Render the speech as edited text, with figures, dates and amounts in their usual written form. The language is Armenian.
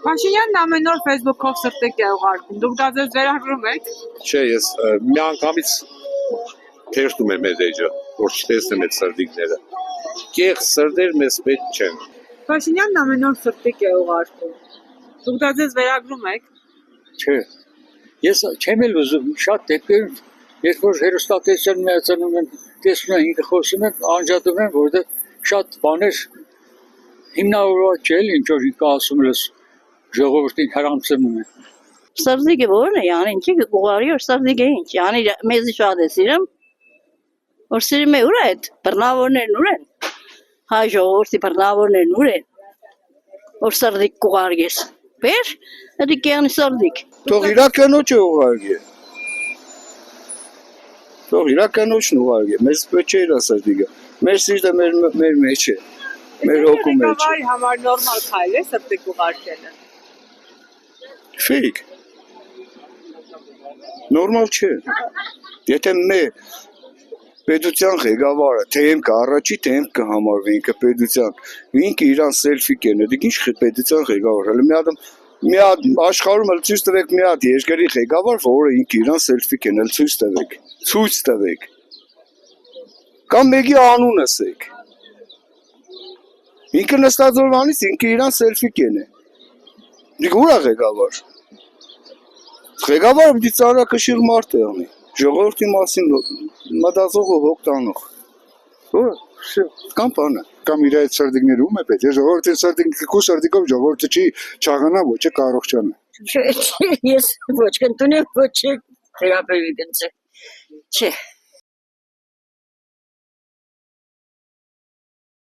Փաշինյանն ամեն օր Facebook-ով սրտիկ է ուղարկում, դուք դա ձեզ վերագրում եք։ Չէ, ես միանգամից թերթում եմ այդ էջը, որ չտեսնեմ այդ սրտիկները։ Կեղծ սրտեր մեզ պետք չեն։ Փաշինյանն ամեն օր սրտիկ է ուղարկում, դուք դա ձեզ վերագրում եք։ Չէ, ես չեմ էլ ուզում շատ դեպքեր, երբ որ հերոստատեսյան միացանում են, տեսնում են ինքը խոսում են, անջատում են, որովհետև շատ բաներ հիմնավորված չէ, ինչ որ ինքը ասում ես ժողովրդին հрамցնում են։ Սրտիկը ո՞րն է, yani ինչի ուղղարի որ սրտիկը ինչ, yani մեզի շատ է սիրում, որ սիրում է ուր է այդ բռնավորներն ուր են, հայ ժողովրդի բռնավորներն ուր են, որ սրտիկ կուղարկես, բեր, դա կյանի սրտիկ։ Թող իրականոչը ուղարկի։ Թող իրականոչն ուղարկի, մեզ պետք չէ իր սրտիկը, մեր սիրտը մեր մեջ է, մեր հոգու մեջ է։ Ղեկավարի համար նորմալ քայլ է սրտիկ ուղարկելը։ Ֆեյք։ Նորմալ չէ։ Եթե մեր պետության ղեկավարը թե եմքը առաջի, թե եմքը համարվի ինքը պետության, ինքը իրան սելֆի կենը, դիք ինչ պետության ղեկավար, հələ մի հատ աշխարհում էլ ցույց տվեք մի հատ երկրի ղեկավար, որը ինքը իրան սելֆի կենը, ցույց տվեք։ Կամ մեկի անուն ասեք։ Ինքը նստածորվանից ինքը իրան սելֆի կենը։ Դիք ուր է ղեկավար։ Ղեկավարը պիտի ծանրակշիռ մարդ է անի, ժողովրդի մասին մտածող ու հոգ տանող։ Կամ բանը։ Կամ իր այդ սրտիկները ում է պետք, ժողովրդի սրտիկը սրտիկով ժողովուրդը չի չաղանա, ոչ է կարող չանա։ Չէ, ես ոչ կընտունեմ, ոչ թերապևտ ընձե։ Չէ։